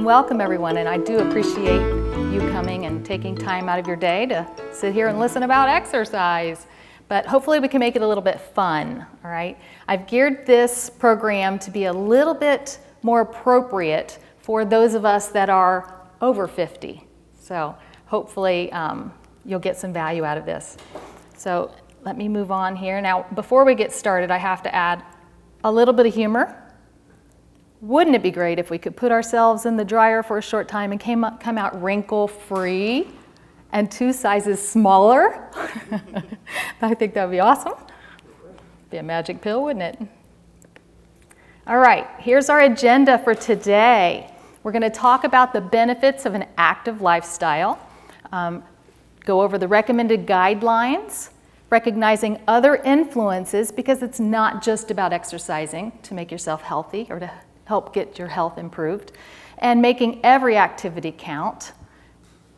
welcome everyone, and I do appreciate you coming and taking time out of your day to sit here and listen about exercise. But hopefully we can make it a little bit fun, all right? I've geared this program to be a little bit more appropriate for those of us that are over 50. So hopefully you'll get some value out of this. So let me move on here. Now, before we get started, I have to add a little bit of humor. Wouldn't it be great if we could put ourselves in the dryer for a short time and come out wrinkle-free and 2 sizes smaller? I think that would be awesome. Be a magic pill, wouldn't it? All right, here's our agenda for today. We're going to talk about the benefits of an active lifestyle, go over the recommended guidelines, recognizing other influences, because it's not just about exercising to make yourself healthy or to help get your health improved, and making every activity count,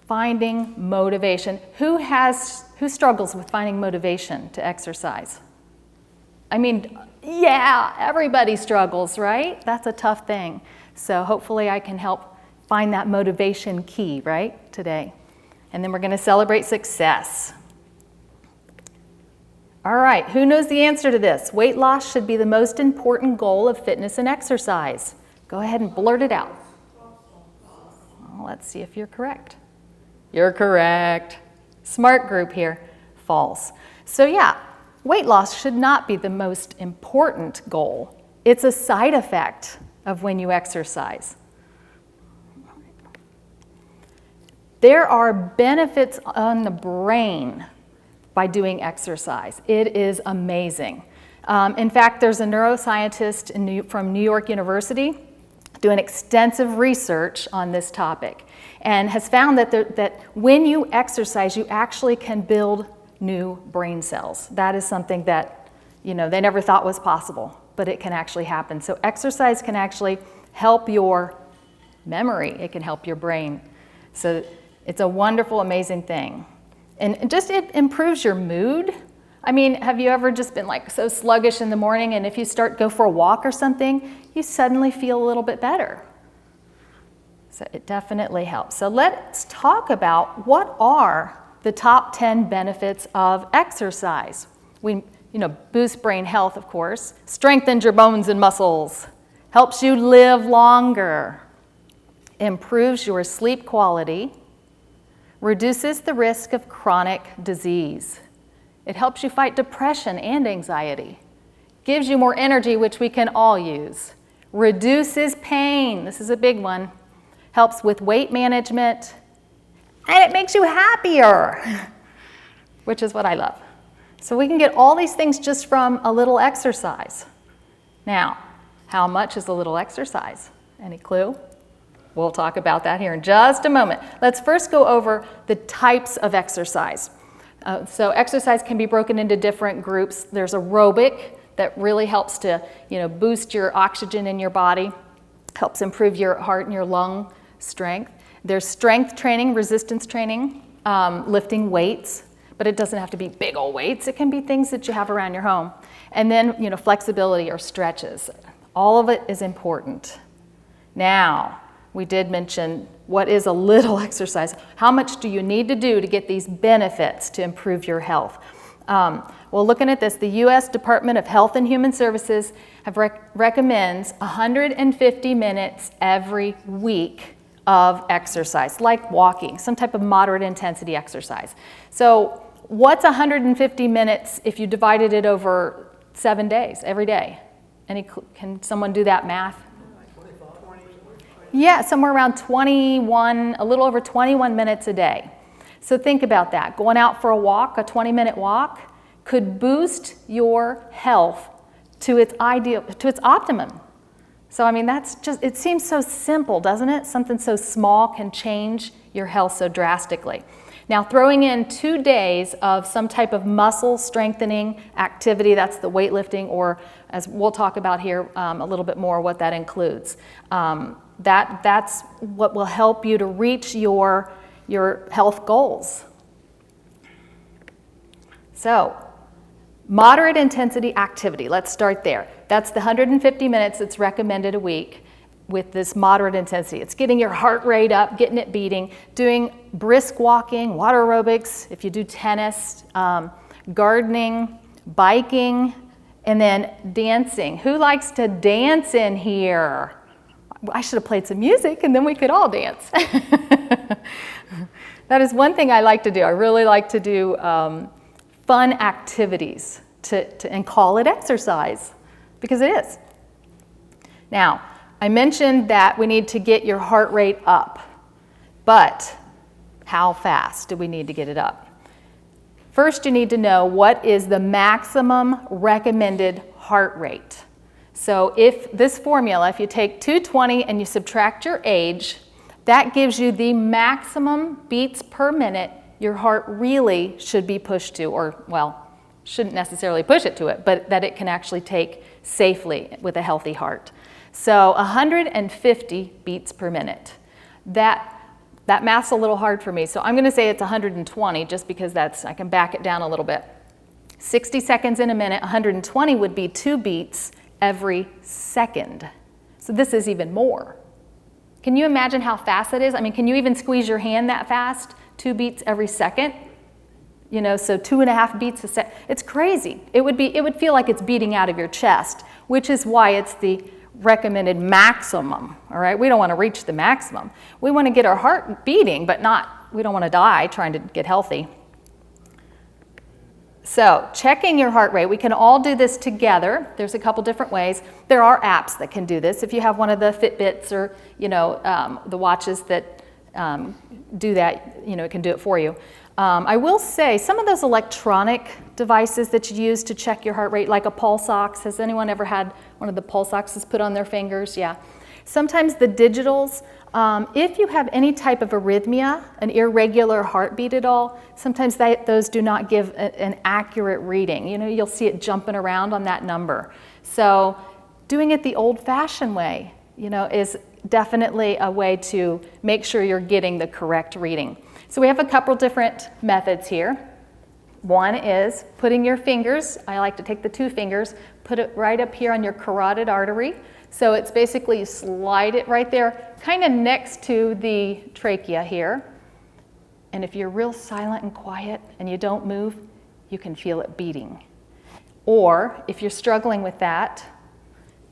finding motivation. Who struggles with finding motivation to exercise? I mean, yeah, everybody struggles, right? That's a tough thing. So hopefully I can help find that motivation key, right, today. And then we're going to celebrate success. All right, who knows the answer to this? Weight loss should be the most important goal of fitness and exercise. Go ahead and blurt it out. Well, let's see if you're correct. You're correct. Smart group here. False. So yeah, weight loss should not be the most important goal. It's a side effect of when you exercise. There are benefits on the brain by doing exercise. It is amazing. In fact, there's a neuroscientist from New York University doing extensive research on this topic and has found that when you exercise, you actually can build new brain cells. That is something that they never thought was possible, but it can actually happen. So exercise can actually help your memory. It can help your brain. So it's a wonderful, amazing thing. And it improves your mood. I mean, have you ever just been like so sluggish in the morning, and if you go for a walk or something, you suddenly feel a little bit better. So it definitely helps. So let's talk about what are the top 10 benefits of exercise. Boost brain health, of course, strengthens your bones and muscles, helps you live longer, improves your sleep quality, reduces the risk of chronic disease. It helps you fight depression and anxiety. Gives you more energy, which we can all use. Reduces pain. This is a big one. Helps with weight management. And it makes you happier, which is what I love. So we can get all these things just from a little exercise. Now, how much is a little exercise? Any clue? We'll talk about that here in just a moment. Let's first go over the types of exercise. So exercise can be broken into different groups. There's aerobic that really helps to boost your oxygen in your body, helps improve your heart and your lung strength. There's strength training, resistance training, lifting weights, but it doesn't have to be big old weights. It can be things that you have around your home. And then flexibility or stretches. All of it is important. Now, we did mention what is a little exercise. How much do you need to do to get these benefits to improve your health? Well, looking at this, the U.S. Department of Health and Human Services recommends 150 minutes every week of exercise, like walking, some type of moderate intensity exercise. So what's 150 minutes if you divided it over 7 days, every day? Can someone do that math? Yeah, somewhere around 21, a little over 21 minutes a day. So think about that. Going out for a walk, a 20-minute walk, could boost your health to its optimum. So I mean, it seems so simple, doesn't it? Something so small can change your health so drastically. Now, throwing in 2 days of some type of muscle strengthening activity, that's the weightlifting, or as we'll talk about here a little bit more what that includes. That's what will help you to reach your health goals. So, moderate intensity activity, let's start there. That's the 150 minutes that's recommended a week. with this moderate intensity. It's getting your heart rate up, getting it beating, doing brisk walking, water aerobics, if you do tennis, gardening, biking, and then dancing. Who likes to dance in here? I should have played some music and then we could all dance. That is one thing I like to do. I really like to do fun activities and call it exercise, because it is. Now, I mentioned that we need to get your heart rate up, but how fast do we need to get it up? First, you need to know what is the maximum recommended heart rate. So if this formula, if you take 220 and you subtract your age, that gives you the maximum beats per minute your heart really should be pushed to, or, well, shouldn't necessarily push it to it, but that it can actually take safely with a healthy heart. So 150 beats per minute. That math's a little hard for me, so I'm going to say it's 120 just because I can back it down a little bit. 60 seconds in a minute, 120 would be 2 beats every second. So this is even more. Can you imagine how fast it is? I mean, can you even squeeze your hand that fast? 2 beats every second? You know, so 2.5 beats a second. It's crazy. It would feel like it's beating out of your chest, which is why it's the recommended maximum, all right? We don't want to reach the maximum. We want to get our heart beating, but we don't want to die trying to get healthy. So checking your heart rate, we can all do this together. There's a couple different ways. There are apps that can do this. If you have one of the Fitbits or, the watches that do that, it can do it for you. I will say some of those electronic devices that you use to check your heart rate, like a pulse ox. Has anyone ever had one of the pulse oxes put on their fingers? Yeah. Sometimes the digitals, if you have any type of arrhythmia, an irregular heartbeat at all, sometimes those do not give an accurate reading. You'll see it jumping around on that number. So doing it the old-fashioned way, is definitely a way to make sure you're getting the correct reading. So we have a couple different methods here. One is putting your fingers, I like to take the 2 fingers, put it right up here on your carotid artery. So it's basically you slide it right there, kind of next to the trachea here. And if you're real silent and quiet and you don't move, you can feel it beating. Or if you're struggling with that,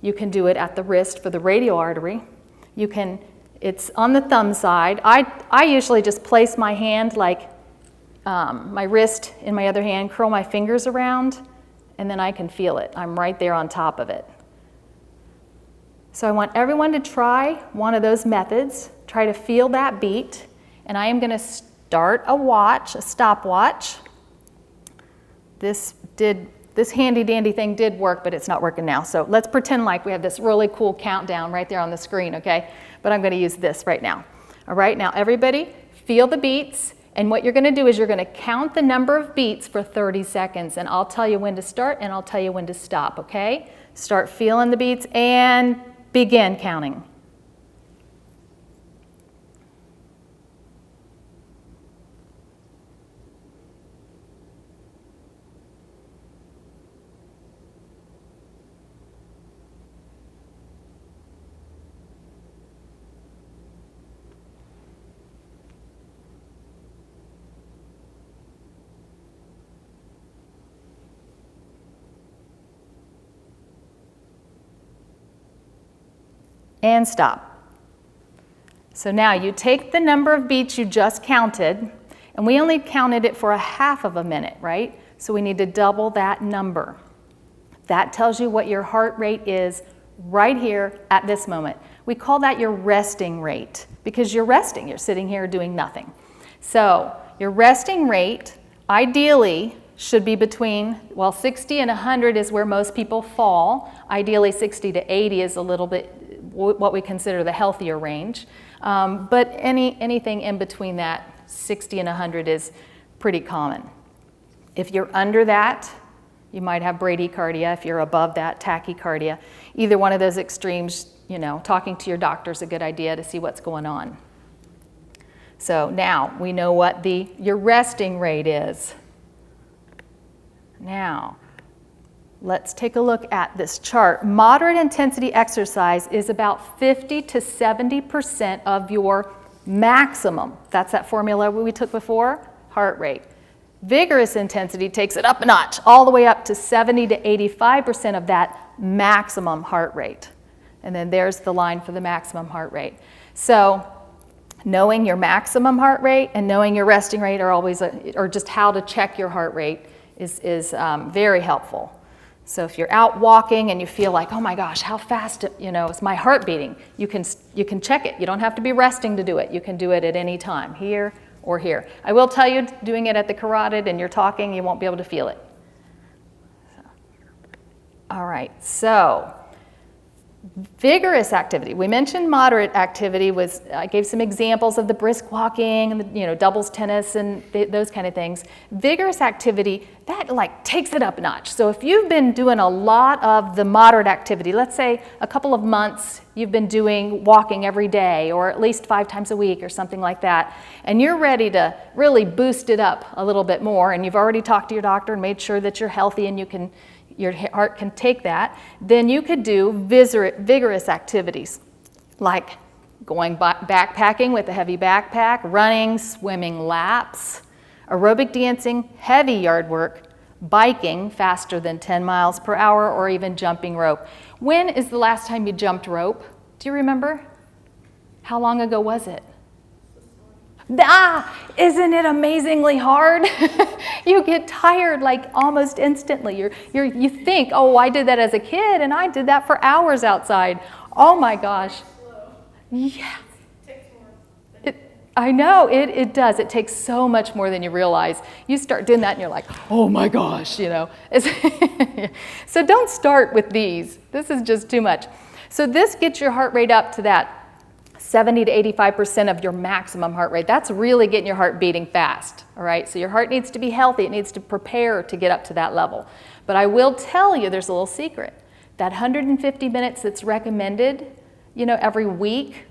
you can do it at the wrist for the radial artery. It's on the thumb side. I usually just place my hand like my wrist in my other hand, curl my fingers around, and then I can feel it. I'm right there on top of it. So I want everyone to try one of those methods, try to feel that beat, and I am going to start a stopwatch. This handy dandy thing did work, but it's not working now. So let's pretend like we have this really cool countdown right there on the screen, okay? But I'm going to use this right now. All right, now everybody feel the beats, and what you're going to do is you're going to count the number of beats for 30 seconds, and I'll tell you when to start and I'll tell you when to stop, okay? Start feeling the beats and begin counting. And stop. So now you take the number of beats you just counted, and we only counted it for 1/2 of a minute, right? So we need to double that number. That tells you what your heart rate is right here at this moment. We call that your resting rate because you're resting. You're sitting here doing nothing. So your resting rate ideally should be between, 60 and 100 is where most people fall. Ideally 60 to 80 is a little bit what we consider the healthier range. But anything in between that, 60 and 100 is pretty common. If you're under that, you might have bradycardia. If you're above that, tachycardia. Either one of those extremes, talking to your doctor is a good idea to see what's going on. So now we know what your resting rate is. Now, let's take a look at this chart. Moderate intensity exercise is about 50 to 70% of your maximum. That's that formula we took before, heart rate. Vigorous intensity takes it up a notch, all the way up to 70 to 85% of that maximum heart rate. And then there's the line for the maximum heart rate. So knowing your maximum heart rate and knowing your resting rate are always, or just how to check your heart rate is very helpful. So if you're out walking and you feel like, oh my gosh, how fast, is my heart beating? You can check it. You don't have to be resting to do it. You can do it at any time, here or here. I will tell you, doing it at the carotid and you're talking, you won't be able to feel it. All right, so vigorous activity. We mentioned moderate activity I gave some examples of the brisk walking and the, doubles tennis and those kind of things. Vigorous activity, that takes it up a notch. So if you've been doing a lot of the moderate activity, let's say a couple of months you've been doing walking every day or at least 5 times a week or something like that, and you're ready to really boost it up a little bit more, and you've already talked to your doctor and made sure that you're healthy and your heart can take that, then you could do vigorous activities like going backpacking with a heavy backpack, running, swimming laps, aerobic dancing, heavy yard work, biking faster than 10 miles per hour, or even jumping rope. When is the last time you jumped rope? Do you remember? How long ago was it? Isn't it amazingly hard? You get tired almost instantly. You think, oh, I did that as a kid and I did that for hours outside. Oh my gosh. Yeah. I know, it does. It takes so much more than you realize. You start doing that and you're like, oh my gosh, So don't start with these. This is just too much. So this gets your heart rate up to that 70 to 85% of your maximum heart rate. That's really getting your heart beating fast, all right? So your heart needs to be healthy. It needs to prepare to get up to that level. But I will tell you, there's a little secret. That 150 minutes that's recommended, every week,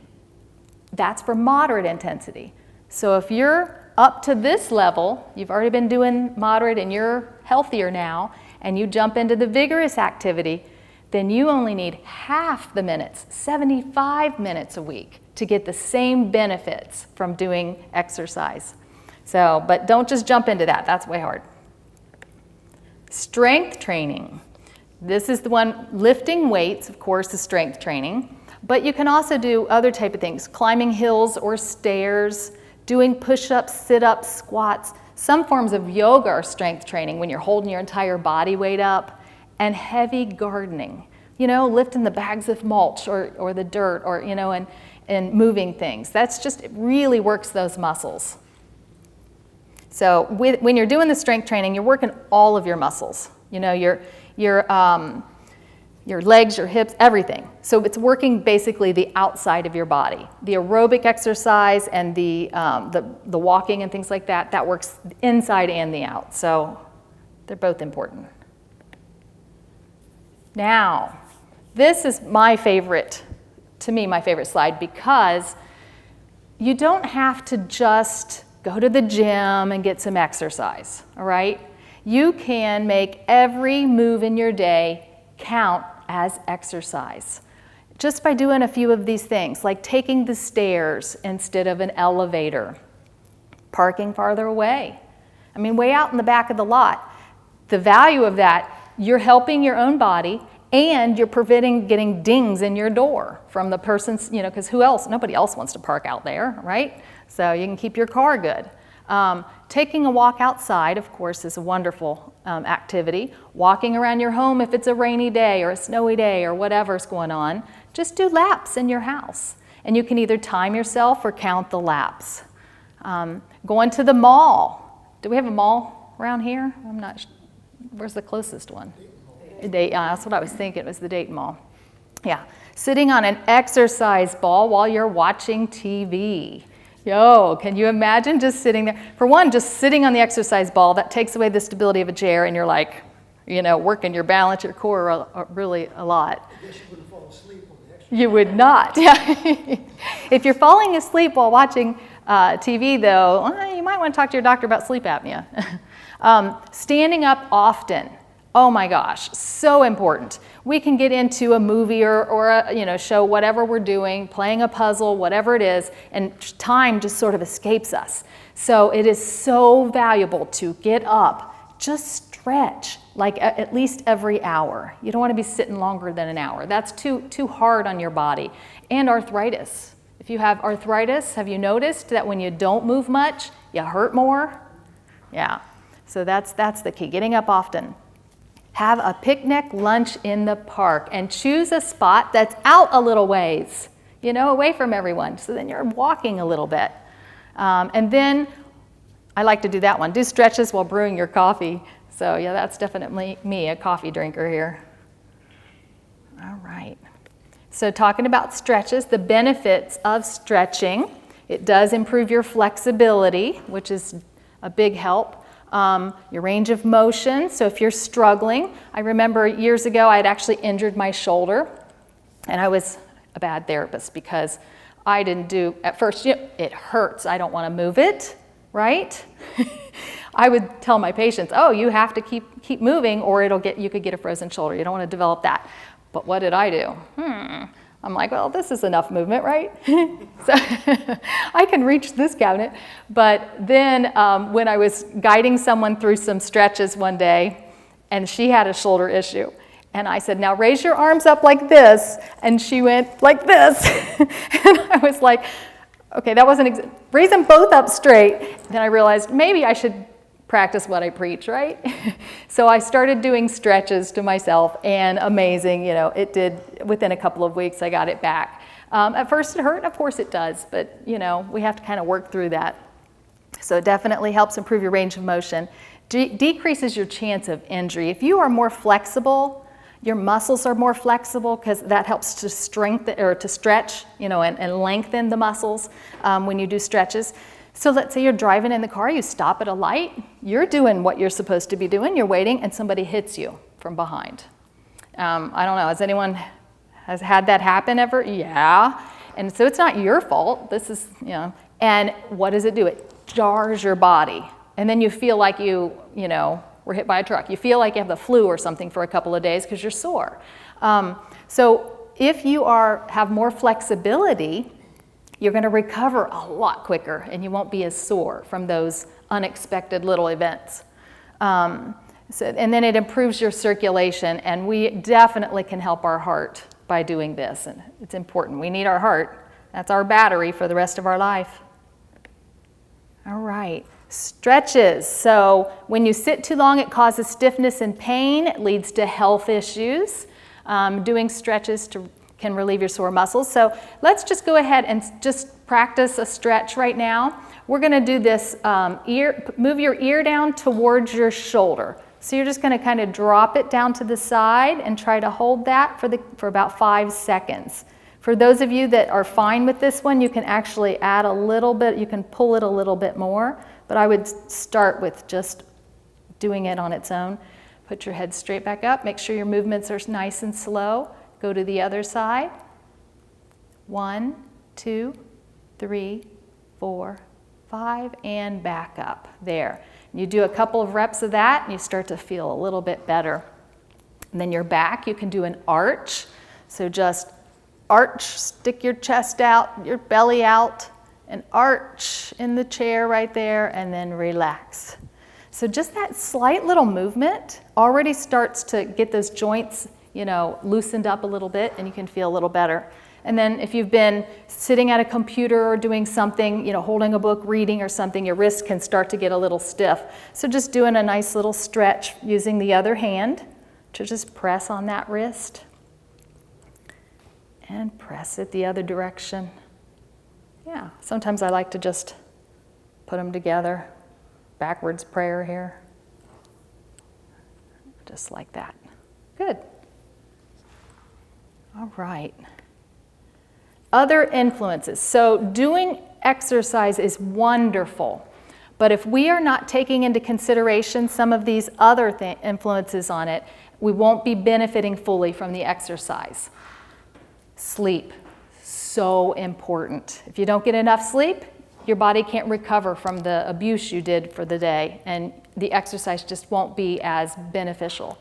that's for moderate intensity. So if you're up to this level, you've already been doing moderate and you're healthier now, and you jump into the vigorous activity, then you only need half the minutes, 75 minutes a week, to get the same benefits from doing exercise. So, but don't just jump into that. That's way hard. Strength training. This is the one, lifting weights, of course, is strength training. But you can also do other type of things, climbing hills or stairs, doing push-ups, sit-ups, squats. Some forms of yoga are strength training when you're holding your entire body weight up, and heavy gardening, lifting the bags of mulch or the dirt or, and moving things. It really works those muscles. So when you're doing the strength training, you're working all of your muscles, your legs, your hips, everything. So it's working basically the outside of your body. The aerobic exercise and the walking and things like that, that works inside and the out. So they're both important. Now, this is my favorite slide, because you don't have to just go to the gym and get some exercise, all right? You can make every move in your day count as exercise just by doing a few of these things, like taking the stairs instead of an elevator, parking farther away. Way out in the back of the lot. The value of that, you're helping your own body and you're preventing getting dings in your door from the person's, because nobody else wants to park out there, right? So you can keep your car good. Taking a walk outside, of course, is a wonderful activity. Walking around your home if it's a rainy day or a snowy day or whatever's going on, just do laps in your house. And you can either time yourself or count the laps. Going to the mall. Do we have a mall around here? I'm not sure. Where's the closest one? That's what I was thinking. It was the Dayton Mall. Yeah. Sitting on an exercise ball while you're watching TV. Can you imagine just sitting there? For one, just sitting on the exercise ball, that takes away the stability of a chair, and you're working your balance, your core really a lot. I guess you wouldn't fall asleep on the exercise. You would not. If you're falling asleep while watching TV, though, you might want to talk to your doctor about sleep apnea. Standing up often. Oh my gosh, so important. We can get into a movie or a show, whatever we're doing, playing a puzzle, whatever it is, and time just sort of escapes us. So it is so valuable to get up, just stretch, like at least every hour. You don't want to be sitting longer than an hour. That's too hard on your body. And arthritis. If you have arthritis, have you noticed that when you don't move much, you hurt more? Yeah, so that's the key, getting up often. Have a picnic lunch in the park and choose a spot that's out a little ways, away from everyone. So then you're walking a little bit. And then, I like to do that one, do stretches while brewing your coffee. So yeah, that's definitely me, a coffee drinker here. All right. So talking about stretches, the benefits of stretching, it does improve your flexibility, which is a big help. Your range of motion, so if you're struggling, I remember years ago I had actually injured my shoulder, and I was a bad therapist because I didn't do, at first, it hurts, I don't want to move it, right? I would tell my patients, oh, you have to keep moving or you could get a frozen shoulder, you don't want to develop that. But what did I do? I'm like, well, this is enough movement, right? So I can reach this cabinet. But then when I was guiding someone through some stretches one day, and she had a shoulder issue, and I said, now raise your arms up like this, and she went like this. And I was like, okay, that wasn't, raise them both up straight. Then I realized maybe I should practice what I preach, right? So I started doing stretches to myself, and amazing, it did, within a couple of weeks, I got it back. At first it hurt, of course it does, but we have to kind of work through that. So it definitely helps improve your range of motion. Decreases your chance of injury. If you are more flexible, your muscles are more flexible because that helps to strengthen or to stretch, and lengthen the muscles when you do stretches. So let's say you're driving in the car, you stop at a light, you're doing what you're supposed to be doing, you're waiting, and somebody hits you from behind. I don't know, has had that happen ever? Yeah. And so it's not your fault, this is, and what does it do? It jars your body. And then you feel like you were hit by a truck. You feel like you have the flu or something for a couple of days because you're sore. So if you have more flexibility, you're going to recover a lot quicker and you won't be as sore from those unexpected little events. And then it improves your circulation, and we definitely can help our heart by doing this. And it's important. We need our heart. That's our battery for the rest of our life. All right. Stretches. So when you sit too long, it causes stiffness and pain. It leads to health issues. Doing stretches can relieve your sore muscles. So let's just go ahead and just practice a stretch right now. We're going to do this move your ear down towards your shoulder. So you're just going to kind of drop it down to the side and try to hold that for about 5 seconds. For those of you that are fine with this one, you can actually add a little bit, you can pull it a little bit more, but I would start with just doing it on its own. Put your head straight back up, make sure your movements are nice and slow. Go to the other side. 1, 2, 3, 4, 5, and back up. There. You do a couple of reps of that, and you start to feel a little bit better. And then your back, you can do an arch. So just arch, stick your chest out, your belly out, and arch in the chair right there, and then relax. So just that slight little movement already starts to get those joints loosened up a little bit, and you can feel a little better. And then if you've been sitting at a computer or doing something, holding a book, reading or something, your wrist can start to get a little stiff. So just doing a nice little stretch using the other hand to just press on that wrist and press it the other direction. Yeah, sometimes I like to just put them together, backwards prayer here, just like that. Good. All right. Other influences. So doing exercise is wonderful, but if we are not taking into consideration some of these other influences on it, we won't be benefiting fully from the exercise. Sleep, so important. If you don't get enough sleep, your body can't recover from the abuse you did for the day, and the exercise just won't be as beneficial.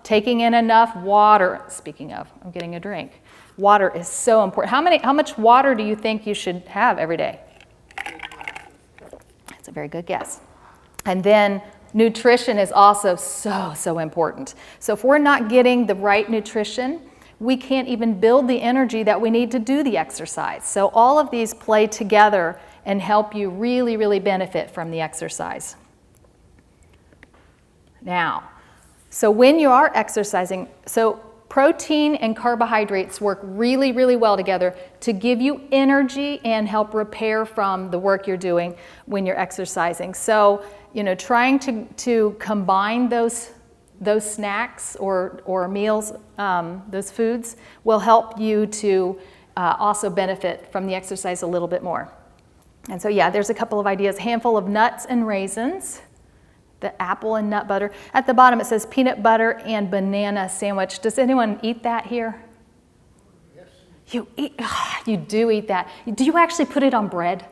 Taking in enough water. Speaking of, I'm getting a drink. Water is so important. How much water do you think you should have every day? That's a very good guess. And then nutrition is also so important. So if we're not getting the right nutrition, we can't even build the energy that we need to do the exercise. So all of these play together and help you really, really benefit from the exercise. Now, so when you are exercising, so protein and carbohydrates work really, really well together to give you energy and help repair from the work you're doing when you're exercising. So, trying to combine those snacks or meals, those foods, will help you to also benefit from the exercise a little bit more. And so, yeah, there's a couple of ideas. Handful of nuts and raisins. The apple and nut butter. At the bottom it says peanut butter and banana sandwich. Does anyone eat that here? Yes. You do eat that. Do you actually put it on bread?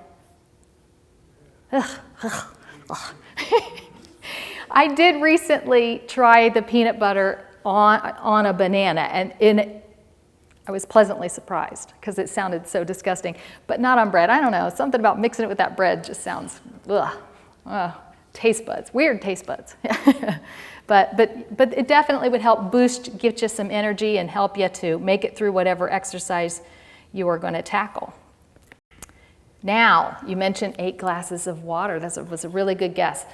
I did recently try the peanut butter on a banana, and I was pleasantly surprised because it sounded so disgusting, but not on bread. I don't know, something about mixing it with that bread just sounds, taste buds, weird taste buds. but it definitely would help get you some energy and help you to make it through whatever exercise you are going to tackle. Now, you mentioned 8 glasses of water. That was a really good guess.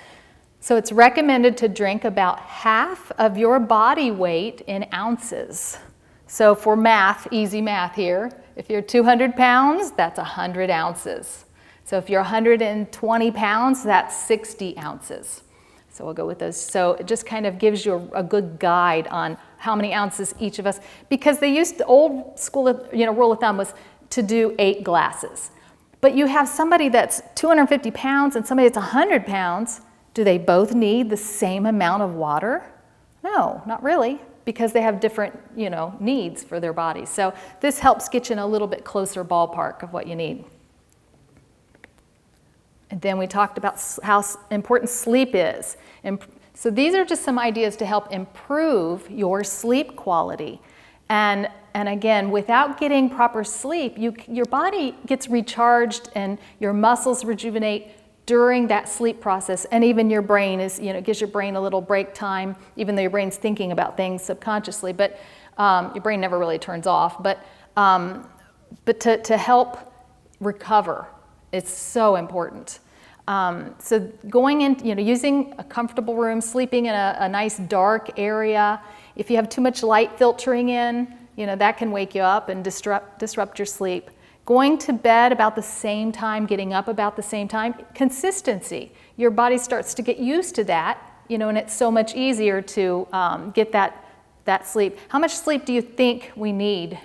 So it's recommended to drink about half of your body weight in ounces. So for math, easy math here, if you're 200 pounds, that's 100 ounces. So if you're 120 pounds, that's 60 ounces. So we'll go with those. So it just kind of gives you a good guide on how many ounces each of us, because they used the old school, rule of thumb was to do 8 glasses. But you have somebody that's 250 pounds and somebody that's 100 pounds. Do they both need the same amount of water? No, not really, because they have different, needs for their bodies. So this helps get you in a little bit closer ballpark of what you need. And then we talked about how important sleep is. And so these are just some ideas to help improve your sleep quality. And again, without getting proper sleep, your body gets recharged and your muscles rejuvenate during that sleep process. And even your brain it gives your brain a little break time, even though your brain's thinking about things subconsciously. But your brain never really turns off. But to help recover, it's so important. So going in, using a comfortable room, sleeping in a nice dark area. If you have too much light filtering in, that can wake you up and disrupt your sleep. Going to bed about the same time, getting up about the same time. Consistency. Your body starts to get used to that, and it's so much easier to get that sleep. How much sleep do you think we need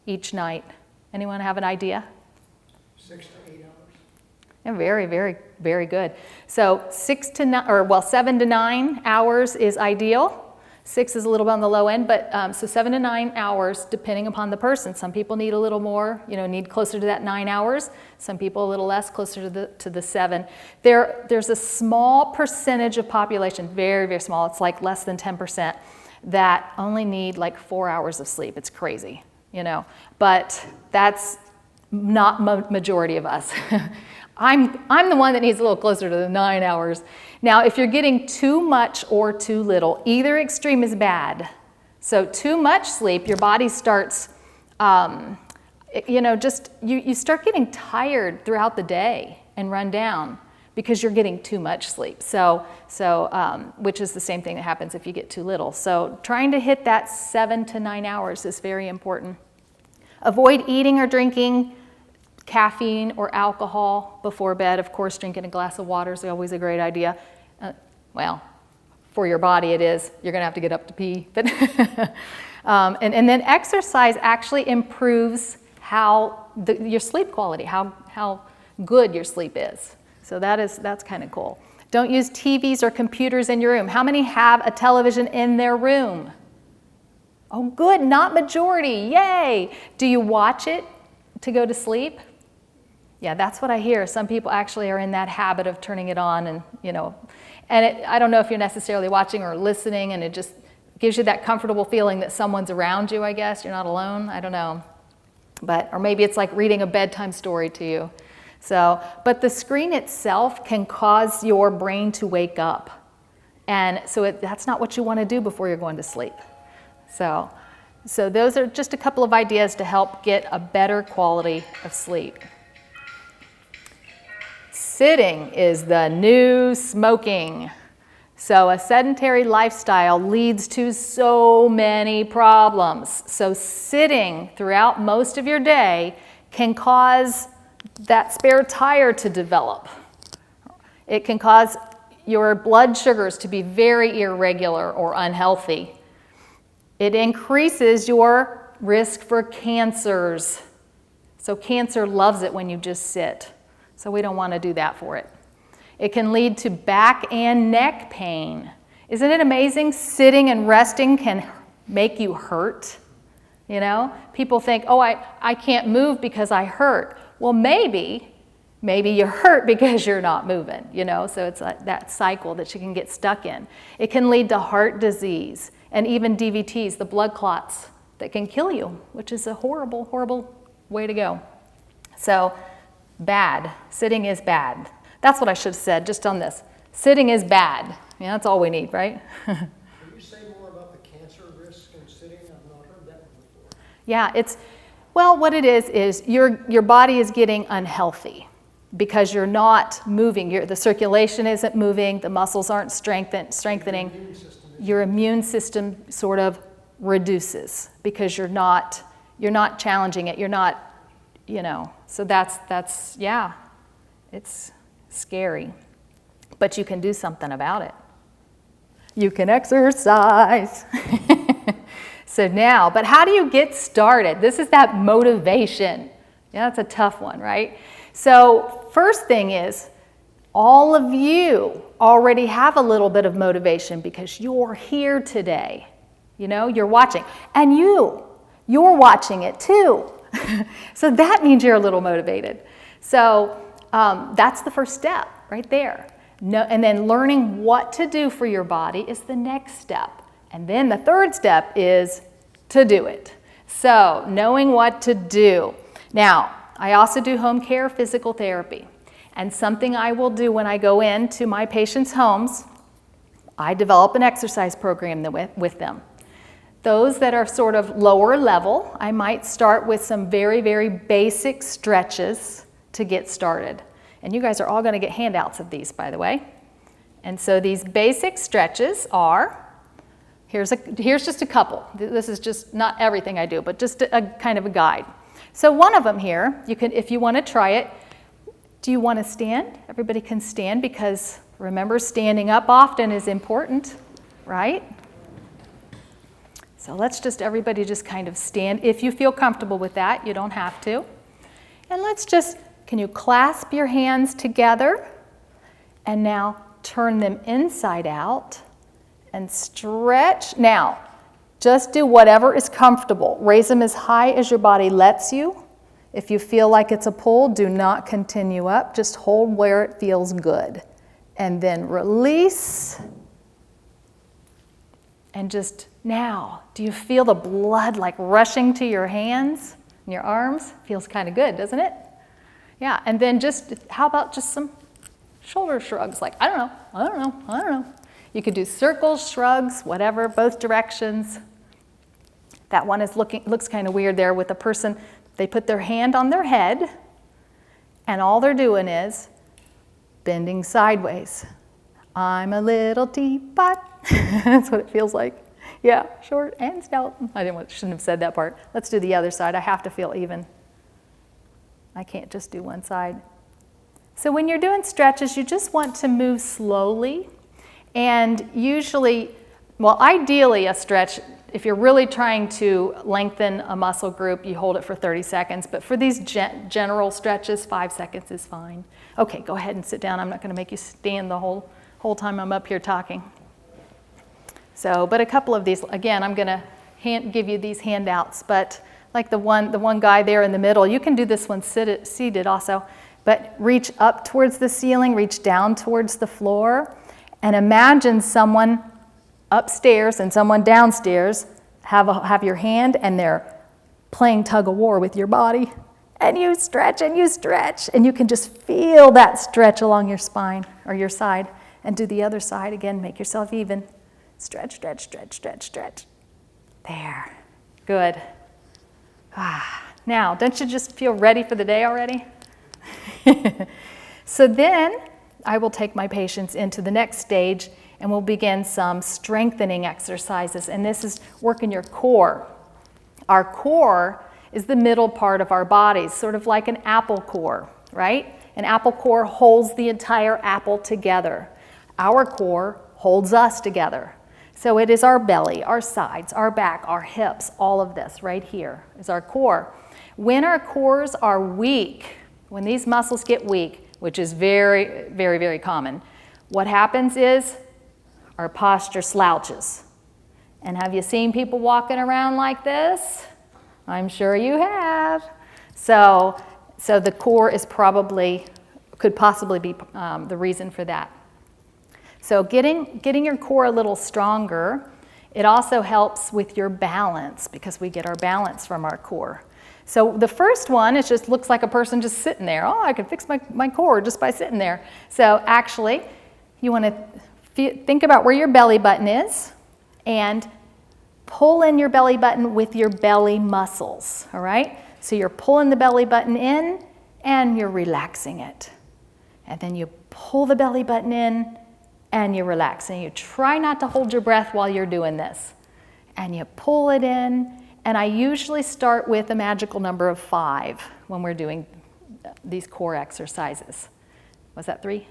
each night? Anyone have an idea? 6 to 8 hours. And very, very, very good. So 7 to 9 hours is ideal. 6 is a little bit on the low end, but so 7 to 9 hours, depending upon the person. Some people need a little more, need closer to that 9 hours. Some people a little less, closer to the 7. There's a small percentage of population, very, very small. It's like less than 10%, that only need like 4 hours of sleep. It's crazy, But that's not majority of us. I'm the one that needs a little closer to the 9 hours. Now, if you're getting too much or too little, either extreme is bad. So too much sleep, your body starts, you start getting tired throughout the day and run down because you're getting too much sleep. So which is the same thing that happens if you get too little. So trying to hit that 7 to 9 hours is very important. Avoid eating or drinking caffeine or alcohol before bed. Of course, drinking a glass of water is always a great idea. Well, for your body it is. You're going to have to get up to pee. But and then exercise actually improves your sleep quality, how good your sleep is. So that's kind of cool. Don't use TVs or computers in your room. How many have a television in their room? Oh, good, not majority. Yay! Do you watch it to go to sleep? Yeah, that's what I hear. Some people actually are in that habit of turning it on and, I don't know if you're necessarily watching or listening, and it just gives you that comfortable feeling that someone's around you, I guess. You're not alone. I don't know. Or maybe it's like reading a bedtime story to you. But the screen itself can cause your brain to wake up. And so that's not what you want to do before you're going to sleep. So those are just a couple of ideas to help get a better quality of sleep. Sitting is the new smoking. So a sedentary lifestyle leads to so many problems. So sitting throughout most of your day can cause that spare tire to develop. It can cause your blood sugars to be very irregular or unhealthy. It increases your risk for cancers. So cancer loves it when you just sit. So we don't want to do that for it. It can lead to back and neck pain. Isn't it amazing? Sitting and resting can make you hurt. You know, people think, oh, I can't move because I hurt. Well, maybe you hurt because you're not moving, you know, so it's that cycle that you can get stuck in. It can lead to heart disease and even DVTs, the blood clots that can kill you, which is a horrible, horrible way to go. So bad. Sitting is bad. That's what I should have said just on this. Sitting is bad. Yeah, that's all we need, right? Can you say more about the cancer risk in sitting? I've not heard that one before. Yeah, well, what it is your body is getting unhealthy because you're not moving. The circulation isn't moving. The muscles aren't strengthening. Your immune system sort of reduces because you're not challenging it. You're not, you know. So that's yeah, it's scary. But you can do something about it. You can exercise. So now, but how do you get started? This is that motivation. Yeah, that's a tough one, right? So first thing is, all of you already have a little bit of motivation because you're here today. You know, you're watching. And you're watching it too. So that means you're a little motivated. So that's the first step right there. And then learning what to do for your body is the next step. And then the third step is to do it. So knowing what to do. Now, I also do home care physical therapy. And something I will do when I go into my patients' homes, I develop an exercise program with them. Those that are sort of lower level, I might start with some very, very basic stretches to get started. And you guys are all going to get handouts of these, by the way. And so these basic stretches are, here's just a couple. This is just not everything I do, but just a kind of a guide. So one of them here, you can, if you want to try it, do you want to stand? Everybody can stand because remember, standing up often is important, right? So let's everybody just kind of stand. If you feel comfortable with that, you don't have to. And can you clasp your hands together? And now turn them inside out and stretch. Now, just do whatever is comfortable. Raise them as high as your body lets you. If you feel like it's a pull, do not continue up. Just hold where it feels good. And then release. And just now, do you feel the blood like rushing to your hands and your arms? Feels kind of good, doesn't it? Yeah, and then how about just some shoulder shrugs? Like, I don't know. You could do circles, shrugs, whatever, both directions. That one looks kind of weird there with a person. They put their hand on their head, and all they're doing is bending sideways. I'm a little teapot. That's what it feels like. Yeah, short and stout. Shouldn't have said that part. Let's do the other side. I have to feel even. I can't just do one side. So when you're doing stretches, you just want to move slowly. And usually, ideally a stretch, if you're really trying to lengthen a muscle group, you hold it for 30 seconds. But for these general stretches, 5 seconds is fine. Okay, go ahead and sit down. I'm not going to make you stand the whole time I'm up here talking. So, but a couple of these, again, I'm going to give you these handouts. But like the one guy there in the middle, you can do this one seated also. But reach up towards the ceiling, reach down towards the floor, and imagine someone upstairs and someone downstairs have your hand and they're playing tug of war with your body. And you stretch and you stretch, and you can just feel that stretch along your spine or your side. And do the other side again, make yourself even. Stretch, stretch, stretch, stretch, stretch. There. Good. Now, don't you just feel ready for the day already? So then I will take my patients into the next stage, and we'll begin some strengthening exercises. And this is working your core. Our core is the middle part of our bodies, sort of like an apple core, right? An apple core holds the entire apple together. Our core holds us together. So it is our belly, our sides, our back, our hips, all of this right here is our core. When our cores are weak, when these muscles get weak, which is very, very, very common, what happens is our posture slouches. And have you seen people walking around like this? I'm sure you have. So the core is could possibly be the reason for that. So getting your core a little stronger, it also helps with your balance because we get our balance from our core. So the first one, it just looks like a person just sitting there. Oh, I can fix my core just by sitting there. So actually, you want to think about where your belly button is and pull in your belly button with your belly muscles, all right? So you're pulling the belly button in and you're relaxing it. And then you pull the belly button in and you're relaxing. You try not to hold your breath while you're doing this. And you pull it in, and I usually start with a magical number of 5 when we're doing these core exercises. Was that 3?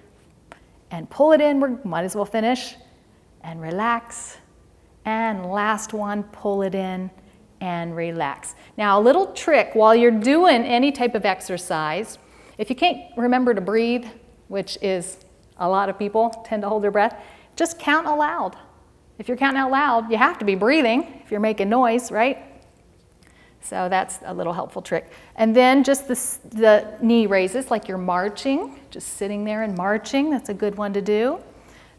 And pull it in, we might as well finish, and relax. And last one, pull it in and relax. Now, a little trick while you're doing any type of exercise, if you can't remember to breathe, which is a lot of people tend to hold their breath, just count aloud. If you're counting out loud, you have to be breathing if you're making noise, right? So that's a little helpful trick. And then just the knee raises like you're marching, just sitting there and marching. That's a good one to do.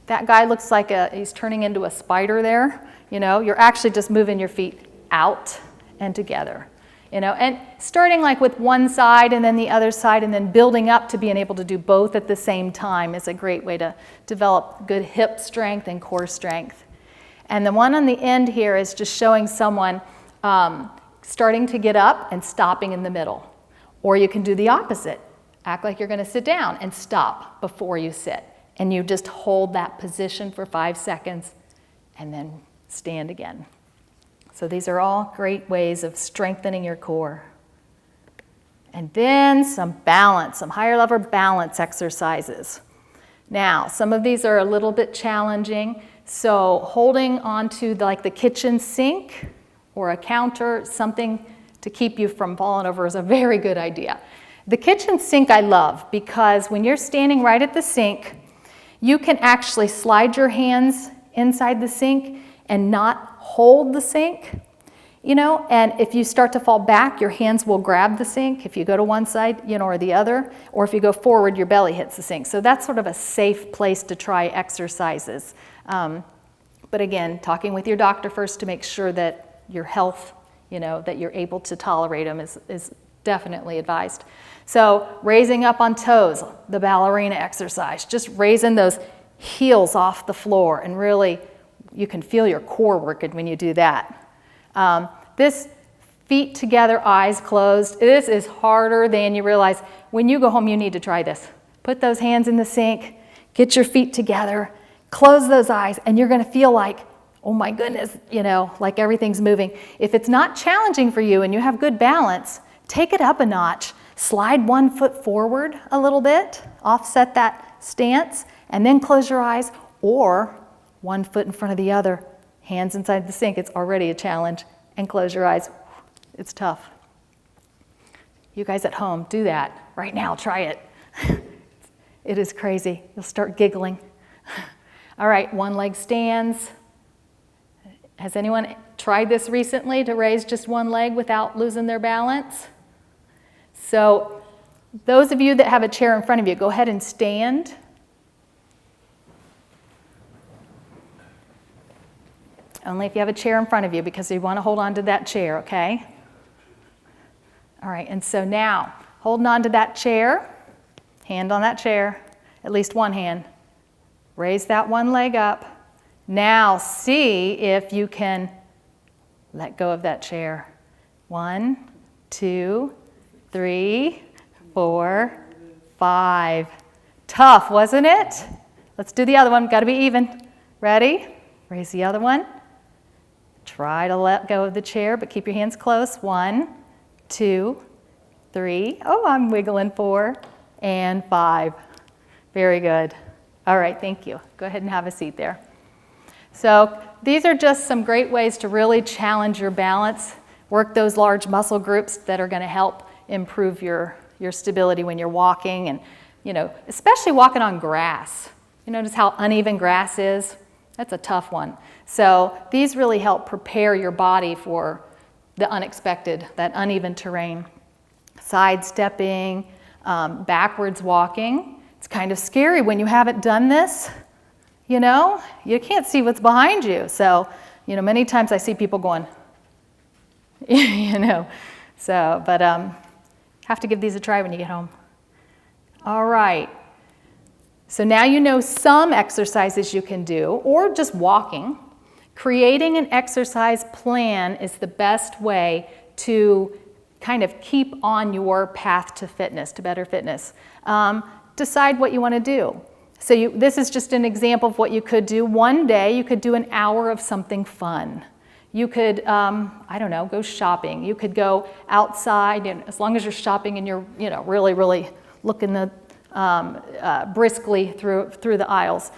That guy looks like he's turning into a spider there. You know, you're actually just moving your feet out and together. You know, and starting like with one side and then the other side and then building up to being able to do both at the same time is a great way to develop good hip strength and core strength. And the one on the end here is just showing someone starting to get up and stopping in the middle. Or you can do the opposite. Act like you're going to sit down and stop before you sit. And you just hold that position for 5 seconds and then stand again. So these are all great ways of strengthening your core. And then some balance, some higher level balance exercises. Now, some of these are a little bit challenging. So holding onto like the kitchen sink or a counter, something to keep you from falling over is a very good idea. The kitchen sink I love because when you're standing right at the sink, you can actually slide your hands inside the sink and not hold the sink, you know, and if you start to fall back, your hands will grab the sink. If you go to one side, you know, or the other, or if you go forward, your belly hits the sink. So that's sort of a safe place to try exercises. But again, talking with your doctor first to make sure that your health, you know, that you're able to tolerate them is definitely advised. So raising up on toes, the ballerina exercise, just raising those heels off the floor and really you can feel your core working when you do that. This feet together, eyes closed, this is harder than you realize. When you go home, you need to try this. Put those hands in the sink, get your feet together, close those eyes, and you're gonna feel like, oh my goodness, you know, like everything's moving. If it's not challenging for you and you have good balance, take it up a notch. Slide one foot forward a little bit, offset that stance, and then close your eyes, or one foot in front of the other, hands inside the sink. It's already a challenge. And close your eyes. It's tough. You guys at home, do that right now. Try it. It is crazy. You'll start giggling. All right, one leg stands. Has anyone tried this recently to raise just one leg without losing their balance? So those of you that have a chair in front of you, go ahead and stand. Only if you have a chair in front of you, because you want to hold on to that chair, okay? All right, and so now, holding on to that chair, hand on that chair, at least one hand. Raise that one leg up. Now see if you can let go of that chair. 1, 2, 3, 4, 5. Tough, wasn't it? Let's do the other one. Got to be even. Ready? Raise the other one. Try to let go of the chair, but keep your hands close. 1, 2, 3. Oh, I'm wiggling. 4 and 5. Very good. All right, thank you. Go ahead and have a seat there. So these are just some great ways to really challenge your balance, work those large muscle groups that are going to help improve your stability when you're walking, and especially walking on grass. You notice how uneven grass is? That's a tough one. So these really help prepare your body for the unexpected, that uneven terrain. Sidestepping, backwards walking. It's kind of scary when you haven't done this. You can't see what's behind you. So, many times I see people going, but have to give these a try when you get home. All right. So now you know some exercises you can do, or just walking. Creating an exercise plan is the best way to kind of keep on your path to fitness, to better fitness. Decide what you want to do. So this is just an example of what you could do. One day you could do an hour of something fun. You could, go shopping. You could go outside, and as long as you're shopping and you're, really, really looking briskly through the aisles.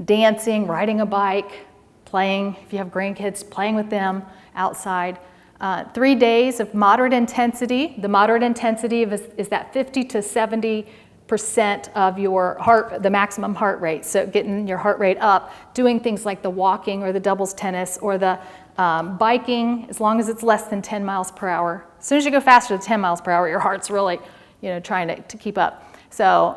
Dancing, riding a bike, playing, if you have grandkids, playing with them outside. 3 days of moderate intensity. The moderate intensity is that 50 to 70% of your the maximum heart rate. So getting your heart rate up, doing things like the walking or the doubles tennis or the biking, as long as it's less than 10 miles per hour. As soon as you go faster than 10 miles per hour, your heart's really, trying to keep up. So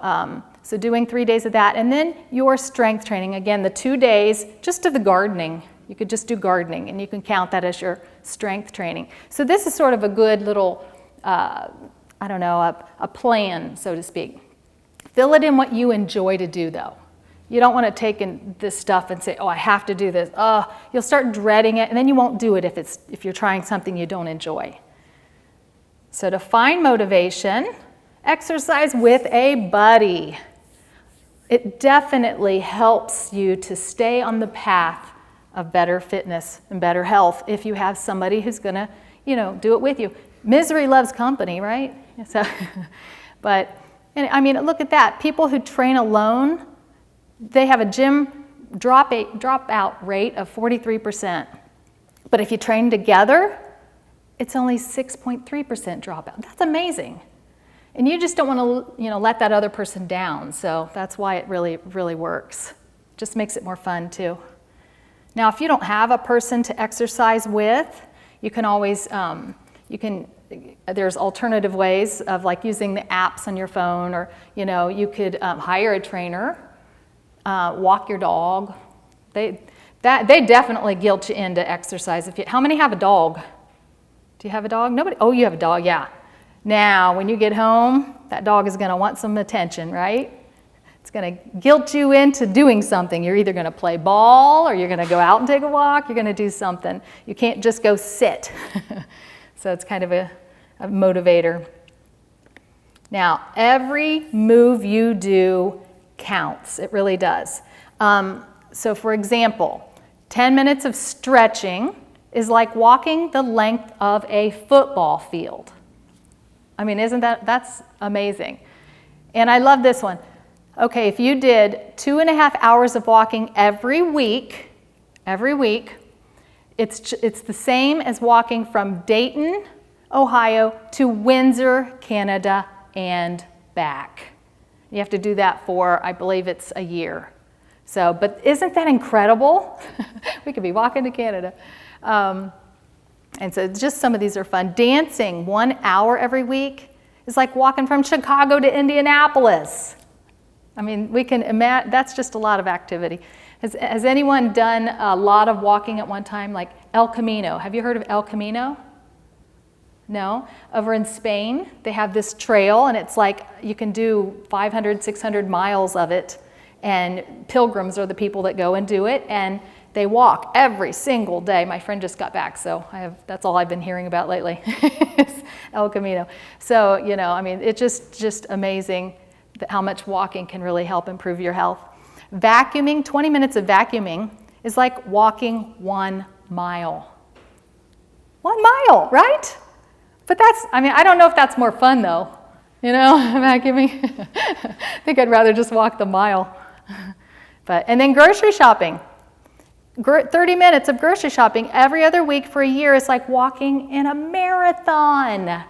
doing 3 days of that, and then your strength training. Again, the 2 days just of the gardening. You could just do gardening, and you can count that as your strength training. So this is sort of a good little, a plan, so to speak. Fill it in what you enjoy to do, though. You don't want to take in this stuff and say, oh, I have to do this. You'll start dreading it, and then you won't do it if you're trying something you don't enjoy. So to find motivation, exercise with a buddy. It definitely helps you to stay on the path of better fitness and better health if you have somebody who's going to, do it with you. Misery loves company, right? So, look at that. People who train alone, they have a gym dropout rate of 43%. But if you train together, it's only 6.3% dropout. That's amazing. And you just don't want to, let that other person down. So that's why it really, really works. Just makes it more fun too. Now, if you don't have a person to exercise with, you can always, there's alternative ways of like using the apps on your phone, or, you could hire a trainer, walk your dog. They definitely guilt you into exercise. How many have a dog? Do you have a dog? Nobody? Oh, you have a dog, yeah. Now, when you get home, that dog is going to want some attention, right? It's going to guilt you into doing something. You're either going to play ball, or you're going to go out and take a walk. You're going to do something. You can't just go sit. So it's kind of a motivator. Now, every move you do counts. It really does. So for example, 10 minutes of stretching is like walking the length of a football field. Isn't that's amazing? And I love this one. Okay, if you did 2.5 hours of walking every week, it's the same as walking from Dayton, Ohio to Windsor, Canada, and back. You have to do that for, I believe it's a year. So, but isn't that incredible? We could be walking to Canada. And so just some of these are fun. Dancing 1 hour every week is like walking from Chicago to Indianapolis. We can imagine, that's just a lot of activity. Has anyone done a lot of walking at one time, like El Camino? Have you heard of El Camino? No? Over in Spain, they have this trail, and it's like you can do 500, 600 miles of it, and pilgrims are the people that go and do it, and they walk every single day. My friend just got back, so that's all I've been hearing about lately, is El Camino. So, you know, I mean, it's just amazing how much walking can really help improve your health. Vacuuming, 20 minutes of vacuuming is like walking 1 mile. 1 mile, right? But I don't know if that's more fun though, you know, vacuuming. I think I'd rather just walk the mile. And then grocery shopping. 30 minutes of grocery shopping every other week for a year is like walking in a marathon. And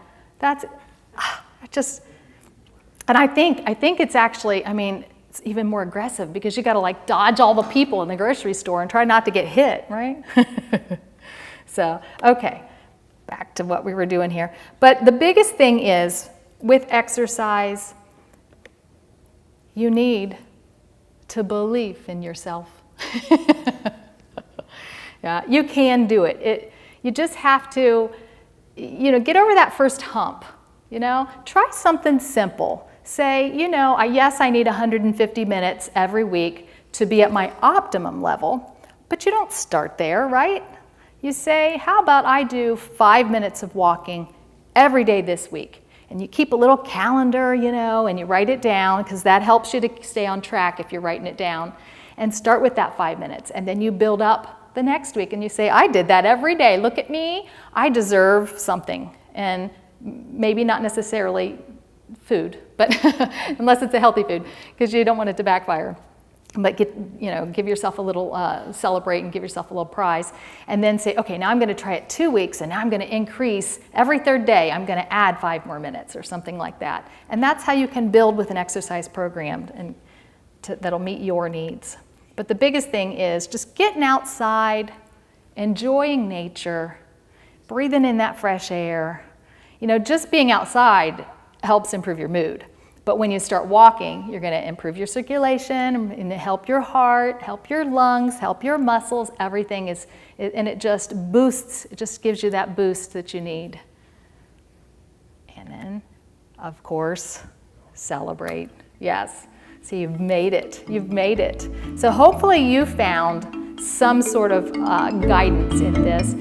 I think it's actually, I mean, it's even more aggressive because you got to like dodge all the people in the grocery store and try not to get hit, right? So, okay, back to what we were doing here. But the biggest thing is, with exercise, you need to believe in yourself. Yeah, you can do it. You just have to, you know, get over that first hump, you know? Try something simple. Say, you know, yes, I need 150 minutes every week to be at my optimum level, but you don't start there, right? You say, how about I do 5 minutes of walking every day this week? And you keep a little calendar, you know, and you write it down because that helps you to stay on track if you're writing it down. And start with that 5 minutes, and then you build up the next week and you say, I did that every day. Look at me. I deserve something. And maybe not necessarily food, but unless it's a healthy food, because you don't want it to backfire. But give yourself a little, celebrate and give yourself a little prize. And then say, okay, now I'm going to try it 2 weeks, and now I'm going to increase every third day. I'm going to add 5 more minutes or something like that. And that's how you can build with an exercise program and that'll meet your needs. But the biggest thing is just getting outside, enjoying nature, breathing in that fresh air. You know, just being outside helps improve your mood. But when you start walking, you're going to improve your circulation and help your heart, help your lungs, help your muscles. Everything and it just boosts, it just gives you that boost that you need. And then, of course, celebrate. Yes. So you've made it. You've made it. So hopefully you found some sort of guidance in this.